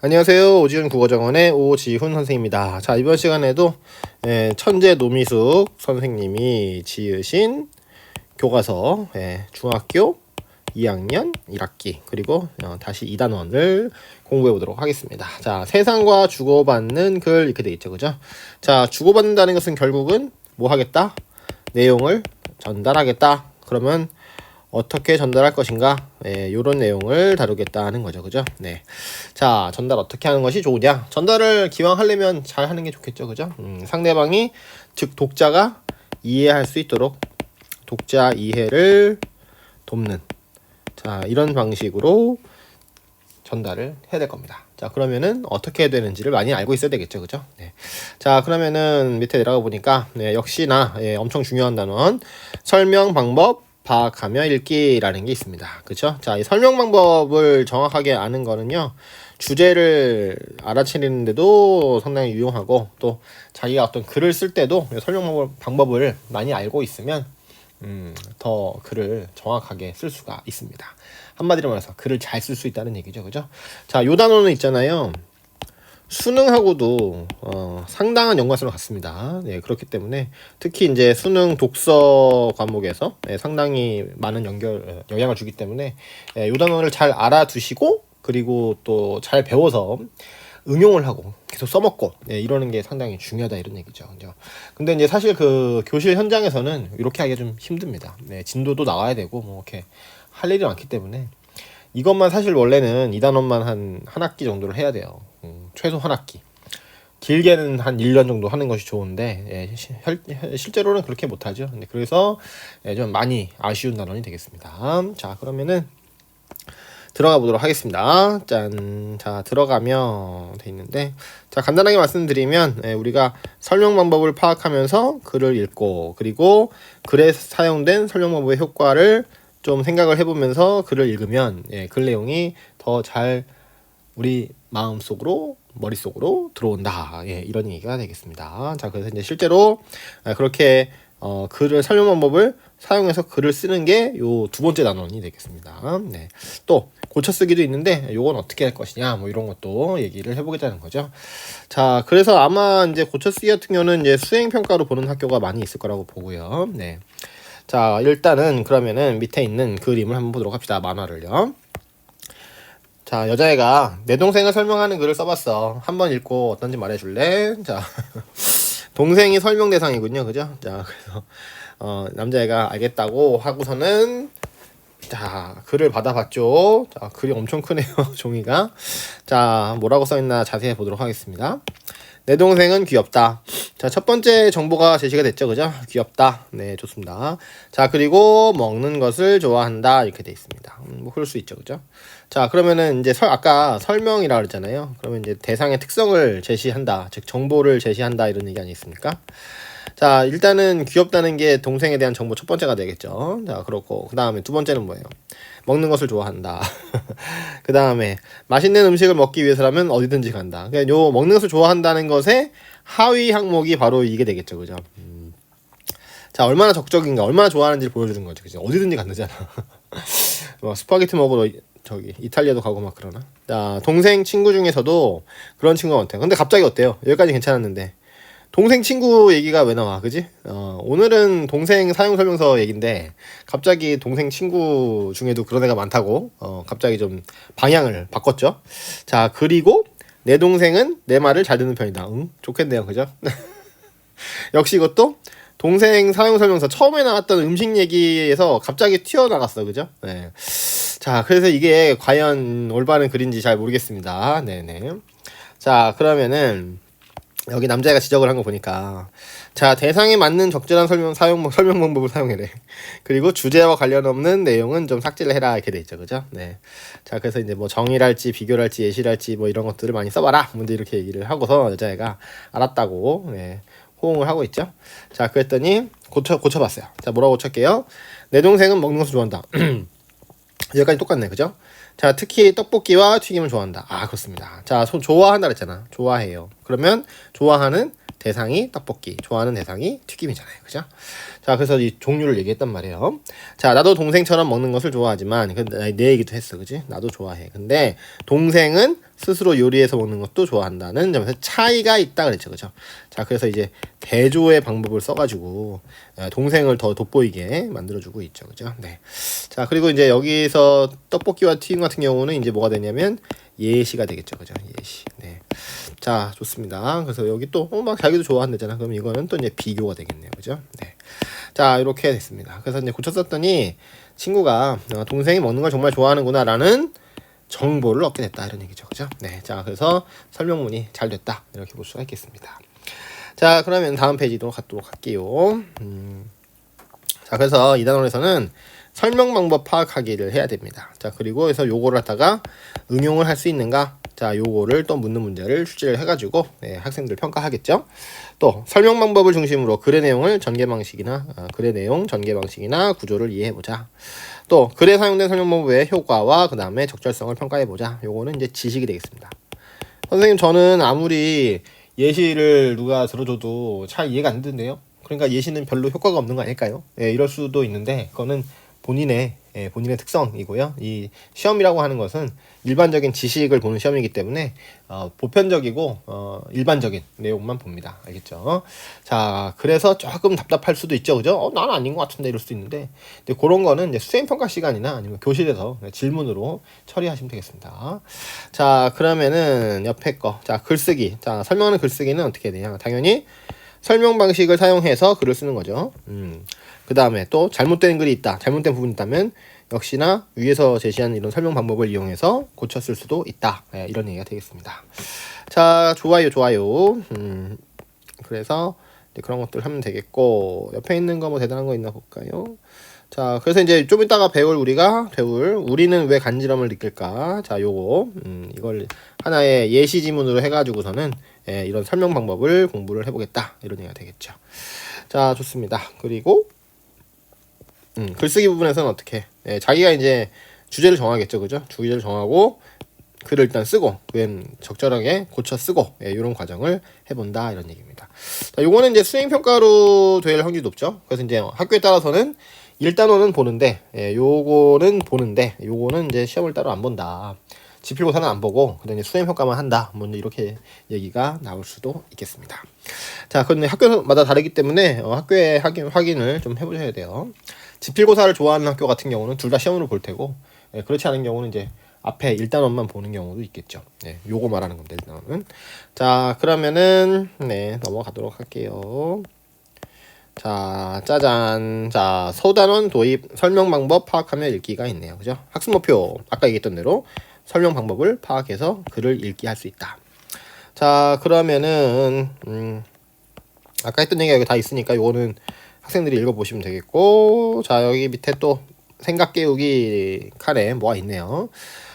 안녕하세요. 오지훈 국어정원의 오지훈 선생님입니다. 자, 이번 시간에도 천재 노미숙 선생님이 지으신 교과서 중학교 2학년 1학기 그리고 다시 2단원을 공부해 보도록 하겠습니다. 자, 세상과 주고받는 글 이렇게 돼 있죠. 그죠? 자, 주고받는다는 것은 결국은 뭐 하겠다? 내용을 전달하겠다. 그러면 어떻게 전달할 것인가? 요런 내용을 다루겠다는 거죠. 그죠? 네. 자, 전달 어떻게 하는 것이 좋으냐? 전달을 기왕 하려면 잘 하는 게 좋겠죠. 그죠? 상대방이, 즉, 독자가 이해할 수 있도록 독자 이해를 돕는, 자, 이런 방식으로 전달을 해야 될 겁니다. 자, 그러면은 어떻게 해야 되는지를 많이 알고 있어야 되겠죠. 그죠? 네. 자, 그러면은 밑에 내려가 보니까, 역시나, 엄청 중요한 단원, 설명 방법, 파악하며 읽기라는 게 있습니다. 그쵸? 자, 이 설명 방법을 정확하게 아는 거는요, 주제를 알아채리는데도 상당히 유용하고, 또 자기가 어떤 글을 쓸 때도 설명 방법을 많이 알고 있으면 더 글을 정확하게 쓸 수가 있습니다. 한마디로 말해서 글을 잘 쓸 수 있다는 얘기죠. 그죠? 자, 요 단어는 있잖아요. 수능하고도 상당한 연관성을 갖습니다. 네, 그렇기 때문에 특히 이제 수능 독서 과목에서 상당히 많은 영향을 주기 때문에 이 단어를 잘 알아두시고 그리고 또 잘 배워서 응용을 하고 계속 써먹고 이러는 게 상당히 중요하다 이런 얘기죠. 그죠? 근데 이제 사실 그 교실 현장에서는 이렇게 하기가 좀 힘듭니다. 네, 진도도 나와야 되고 뭐 이렇게 할 일이 많기 때문에 이것만 사실 원래는 2단원만 한 학기 정도를 해야 돼요. 최소 한 학기. 길게는 한 1년 정도 하는 것이 좋은데 실제로는 그렇게 못하죠. 근데 그래서 좀 많이 아쉬운 단원이 되겠습니다. 자, 그러면은 들어가 보도록 하겠습니다. 짠. 자, 들어가면 돼 있는데, 자, 간단하게 말씀드리면 우리가 설명 방법을 파악하면서 글을 읽고 그리고 글에 사용된 설명 방법의 효과를 좀 생각을 해보면서 글을 읽으면 글 내용이 더 잘 우리 마음속으로 머릿속으로 들어온다. 이런 얘기가 되겠습니다. 자, 그래서 이제 실제로 그렇게 글을 설명 방법을 사용해서 글을 쓰는 게 요 두 번째 단원이 되겠습니다. 네. 또 고쳐쓰기도 있는데 요건 어떻게 할 것이냐 뭐 이런 것도 얘기를 해보겠다는 거죠. 자, 그래서 아마 이제 고쳐쓰기 같은 경우는 이제 수행평가로 보는 학교가 많이 있을 거라고 보고요. 네. 자, 일단은 그러면은 밑에 있는 그림을 한번 보도록 합시다. 만화를요. 자, 여자애가 내 동생을 설명하는 글을 써봤어. 한번 읽고 어떤지 말해줄래? 자, 동생이 설명 대상이군요. 그죠? 자, 그래서 남자애가 알겠다고 하고서는 자, 글을 받아봤죠. 자, 글이 엄청 크네요. 종이가. 자, 뭐라고 써있나 자세히 보도록 하겠습니다. 내 동생은 귀엽다. 자, 첫 번째 정보가 제시가 됐죠. 그죠? 귀엽다. 네, 좋습니다. 자, 그리고 먹는 것을 좋아한다. 이렇게 돼 있습니다. 뭐 그럴 수 있죠. 그죠? 자, 그러면은 이제 아까 설명이라고 그랬잖아요. 그러면 이제 대상의 특성을 제시한다. 즉, 정보를 제시한다. 이런 얘기 아니겠습니까? 자, 일단은 귀엽다는 게 동생에 대한 정보 첫 번째가 되겠죠. 자, 그렇고 그 다음에 두 번째는 뭐예요? 먹는 것을 좋아한다. 그 다음에 맛있는 음식을 먹기 위해서라면 어디든지 간다. 그러니까 요 먹는 것을 좋아한다는 것의 하위 항목이 바로 이게 되겠죠. 그죠? 자, 얼마나 적적인가, 얼마나 좋아하는지를 보여주는 거죠. 그죠? 어디든지 간다잖아. 뭐 스파게티 먹으러 저기 이탈리아도 가고 막 그러나. 자, 동생 친구 중에서도 그런 친구가 많대요. 근데 갑자기 어때요? 여기까지 괜찮았는데 동생 친구 얘기가 왜 나와? 그지? 오늘은 동생 사용 설명서 얘긴데 갑자기 동생 친구 중에도 그런 애가 많다고 갑자기 좀 방향을 바꿨죠. 자, 그리고 내 동생은 내 말을 잘 듣는 편이다. 응? 좋겠네요. 그죠? 역시 이것도 동생 사용 설명서 처음에 나왔던 음식 얘기에서 갑자기 튀어나갔어. 그죠? 네. 자, 그래서 이게 과연 올바른 글인지 잘 모르겠습니다. 네네. 자, 그러면은 여기 남자애가 지적을 한 거 보니까 자, 대상에 맞는 적절한 설명 방법을 사용해래. 그리고 주제와 관련 없는 내용은 좀 삭제를 해라 이렇게 돼 있죠. 그죠? 네. 자, 그래서 이제 뭐 정의랄지 비교랄지 예시랄지 뭐 이런 것들을 많이 써봐라. 문제 이렇게 얘기를 하고서 여자애가 알았다고 호응을 하고 있죠. 자, 그랬더니 고쳐봤어요. 자, 뭐라고 고쳤게요? 내 동생은 먹는 것을 좋아한다. 여기까지 똑같네. 그죠? 자, 특히 떡볶이와 튀김을 좋아한다. 아, 그렇습니다. 자, 좋아한다 그랬잖아. 좋아해요. 그러면 좋아하는 대상이 떡볶이, 좋아하는 대상이 튀김이잖아요. 그죠? 자, 그래서 이 종류를 얘기했단 말이에요. 자, 나도 동생처럼 먹는 것을 좋아하지만, 내 얘기도 했어. 그지? 나도 좋아해. 근데 동생은 스스로 요리해서 먹는 것도 좋아한다는 점에서 차이가 있다 그랬죠. 그죠? 자, 그래서 이제 대조의 방법을 써가지고 동생을 더 돋보이게 만들어주고 있죠. 그죠? 네. 자, 그리고 이제 여기서 떡볶이와 튀김 같은 경우는 이제 뭐가 되냐면 예시가 되겠죠. 그죠? 예시. 네. 자, 좋습니다. 그래서 여기 또 막 자기도 좋아한다잖아. 그럼 이거는 또 이제 비교가 되겠네요. 그죠? 네. 자, 이렇게 됐습니다. 그래서 이제 고쳤었더니 친구가 동생이 먹는 걸 정말 좋아하는구나라는 정보를 얻게 됐다 이런 얘기죠. 그죠? 네. 자, 그래서 설명문이 잘 됐다 이렇게 볼 수가 있겠습니다. 자, 그러면 다음 페이지로 가도록 할게요. 자, 그래서 이 단원에서는 설명 방법 파악하기를 해야 됩니다. 자, 그리고 해서 요거를 갖다가 응용을 할 수 있는가? 자, 요거를 또 묻는 문제를 출제를 해가지고 학생들 평가하겠죠. 또 설명 방법을 중심으로 글의 내용을 전개 방식이나 글의 내용 전개 방식이나 구조를 이해해보자. 또 글에 사용된 설명 방법의 효과와 그 다음에 적절성을 평가해보자. 요거는 이제 지식이 되겠습니다. 선생님, 저는 아무리 예시를 누가 들어줘도 잘 이해가 안 되는데요. 그러니까 예시는 별로 효과가 없는 거 아닐까요? 이럴 수도 있는데 그거는 본인의 특성이고요. 이 시험이라고 하는 것은 일반적인 지식을 보는 시험이기 때문에 보편적이고 일반적인 내용만 봅니다. 알겠죠? 자, 그래서 조금 답답할 수도 있죠, 그죠? 나는 아닌 것 같은데 이럴 수도 있는데, 근데 그런 거는 이제 수행평가 시간이나 아니면 교실에서 질문으로 처리하시면 되겠습니다. 자, 그러면은 옆에 거, 자, 글쓰기. 자, 설명하는 글쓰기는 어떻게 해야 되냐? 당연히 설명 방식을 사용해서 글을 쓰는 거죠. 그 다음에 또 잘못된 글이 있다, 잘못된 부분이 있다면 역시나 위에서 제시한 이런 설명 방법을 이용해서 고쳤을 수도 있다. 이런 얘기가 되겠습니다. 자, 좋아요. 그래서 이제 그런 것들 하면 되겠고, 옆에 있는 거 뭐 대단한 거 있나 볼까요? 자, 그래서 이제 좀 이따가 우리는 왜 간지럼을 느낄까? 자, 요거 이걸 하나의 예시 지문으로 해가지고서는 이런 설명 방법을 공부를 해보겠다 이런 얘기가 되겠죠. 자, 좋습니다. 그리고 글쓰기 부분에서는 어떻게? 자기가 이제 주제를 정하겠죠, 그죠? 주제를 정하고 글을 일단 쓰고 그엔 적절하게 고쳐 쓰고 이런 과정을 해본다 이런 얘기입니다. 자, 요거는 이제 수행 평가로 될 확률이 높죠. 그래서 이제 학교에 따라서는 1단원은 보는데, 요거는 이제 시험을 따로 안 본다. 지필고사는 안 보고 그다음에 수행 평가만 한다. 뭐 이렇게 얘기가 나올 수도 있겠습니다. 자, 그런데 학교마다 다르기 때문에 학교의 확인을 좀 해보셔야 돼요. 지필고사를 좋아하는 학교 같은 경우는 둘 다 시험으로 볼 테고, 그렇지 않은 경우는 이제 앞에 1단원만 보는 경우도 있겠죠. 요거 말하는 겁니다. 1단원은. 자, 그러면은 넘어가도록 할게요. 자, 짜잔. 자, 소단원 도입 설명 방법 파악하며 읽기가 있네요. 그죠? 학습 목표. 아까 얘기했던 대로 설명 방법을 파악해서 글을 읽기 할 수 있다. 자, 그러면은 아까 했던 얘기가 여기 다 있으니까 요거는 학생들이 읽어보시면 되겠고, 자, 여기 밑에 또 생각 깨우기 칸에 뭐가 있네요.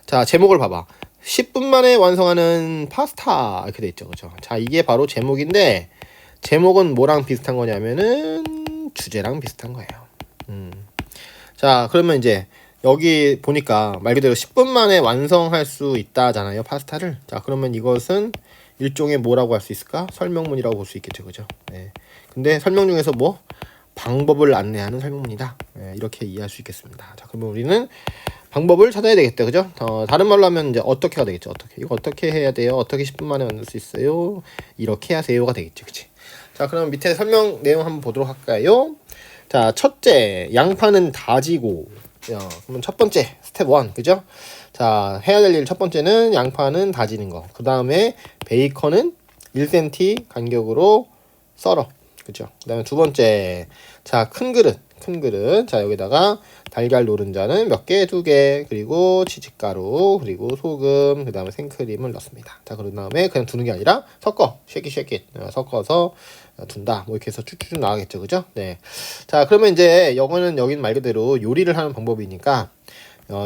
자, 제목을 봐봐. 10분 만에 완성하는 파스타 이렇게 돼 있죠. 그죠? 자, 이게 바로 제목인데 제목은 뭐랑 비슷한 거냐면은 주제랑 비슷한 거예요. 자, 그러면 이제 여기 보니까 말 그대로 10분 만에 완성할 수 있다잖아요, 파스타를. 자, 그러면 이것은 일종의 뭐라고 할 수 있을까? 설명문이라고 볼 수 있겠죠, 그죠? 근데 설명 중에서 뭐 방법을 안내하는 설명문이다. 이렇게 이해할 수 있겠습니다. 자, 그러면 우리는 방법을 찾아야 되겠다, 그죠? 다른 말로 하면 이제 어떻게가 되겠죠. 이거 어떻게 해야 돼요? 어떻게 10분 만에 만들 수 있어요? 이렇게 하세요가 되겠죠, 그치? 자, 그럼 밑에 설명 내용 한번 보도록 할까요? 자, 첫째, 양파는 다지고. 그러면 첫 번째 스텝 1, 그죠? 자, 해야 될 일 첫 번째는 양파는 다지는 거. 그 다음에 베이컨은 1cm 간격으로 썰어. 그죠? 그 다음에 두 번째, 자, 큰 그릇. 자, 여기다가 달걀 노른자는 몇 개? 2개. 그리고 치즈가루, 그리고 소금, 그 다음에 생크림을 넣습니다. 자, 그런 다음에 그냥 두는 게 아니라 쉐킷. 섞어서 둔다. 뭐 이렇게 해서 쭉쭉 나가겠죠. 그죠? 네. 자, 그러면 이제 여긴 말 그대로 요리를 하는 방법이니까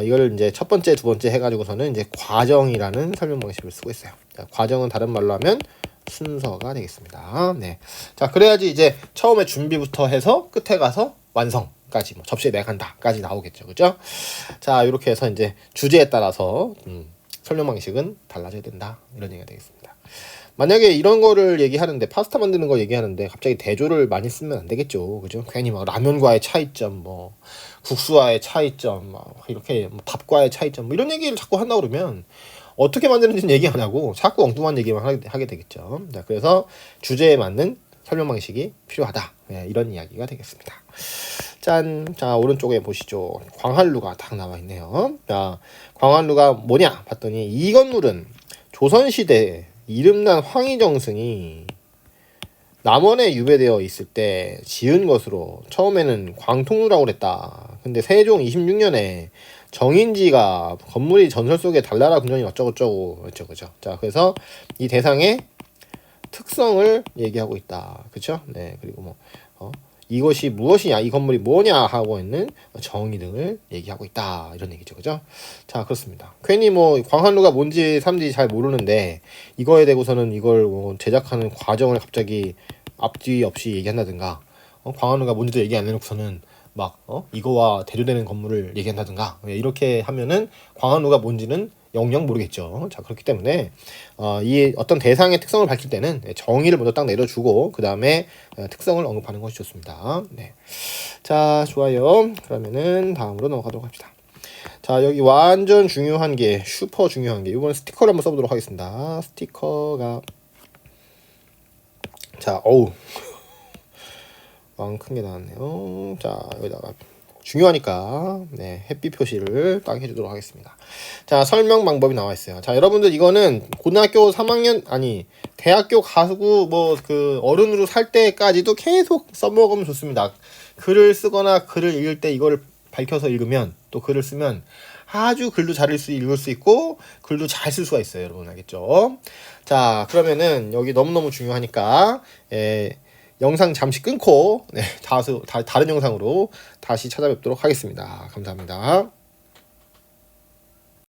이걸 이제 첫 번째, 두 번째 해가지고서는 이제 과정이라는 설명 방식을 쓰고 있어요. 자, 과정은 다른 말로 하면 순서가 되겠습니다. 네. 자, 그래야지 이제 처음에 준비부터 해서 끝에 가서 완성까지, 뭐 접시에 내간다까지 나오겠죠. 그죠? 자, 이렇게 해서 이제 주제에 따라서 설명 방식은 달라져야 된다. 이런 얘기가 되겠습니다. 만약에 이런 거를 얘기하는데 파스타 만드는 거 얘기하는데 갑자기 대조를 많이 쓰면 안 되겠죠. 그죠? 괜히 막 라면과의 차이점, 뭐 국수와의 차이점, 막 이렇게 뭐 밥과의 차이점, 뭐 이런 얘기를 자꾸 한다 그러면 어떻게 만드는지는 얘기 안 하고 자꾸 엉뚱한 얘기만 하게 되겠죠. 자, 그래서 주제에 맞는 설명 방식이 필요하다. 네, 이런 이야기가 되겠습니다. 짠. 자, 오른쪽에 보시죠. 광활루가 딱 나와 있네요. 자, 광활루가 뭐냐 봤더니 이 건물은 조선시대 이름난 황희정승이 남원에 유배되어 있을 때 지은 것으로 처음에는 광통루라고 그랬다. 근데 세종 26년에 정인지가 건물이 전설 속에 달나라 궁전이 어쩌고저쩌고 그죠 그죠. 자, 그래서 이 대상의 특성을 얘기하고 있다. 그쵸? 네, 그리고 뭐 이것이 무엇이냐, 이 건물이 뭐냐 하고 있는 정의 등을 얘기하고 있다. 이런 얘기죠. 그죠? 자, 그렇습니다. 괜히 뭐 광활루가 뭔지 사람들이 잘 모르는데 이거에 대고서는 이걸 뭐 제작하는 과정을 갑자기 앞뒤 없이 얘기한다든가 광활루가 뭔지도 얘기 안 해놓고서는 막 이거와 대조되는 건물을 얘기한다든가 이렇게 하면은 광활루가 뭔지는 영영 모르겠죠. 자, 그렇기 때문에 이 어떤 대상의 특성을 밝힐 때는 정의를 먼저 딱 내려주고 그 다음에 특성을 언급하는 것이 좋습니다. 네. 자, 좋아요. 그러면은 다음으로 넘어가도록 합시다. 자, 여기 완전 중요한 게 슈퍼 중요한 게 이번 스티커를 한번 써보도록 하겠습니다. 스티커가 자, 어우 왕 큰 게 나왔네요. 자, 여기다가 중요하니까 네, 햇빛 표시를 딱 해주도록 하겠습니다. 자, 설명 방법이 나와 있어요. 자, 여러분들 이거는 고등학교 3학년 아니 대학교 가고 뭐 그 어른으로 살 때까지도 계속 써먹으면 좋습니다. 글을 쓰거나 글을 읽을 때 이거를 밝혀서 읽으면 또 글을 쓰면 아주 글도 잘 읽을 수 있고 글도 잘 쓸 수가 있어요. 여러분 알겠죠? 자, 그러면은 여기 너무너무 중요하니까 영상 잠시 끊고 다른 영상으로 다시 찾아뵙도록 하겠습니다. 감사합니다.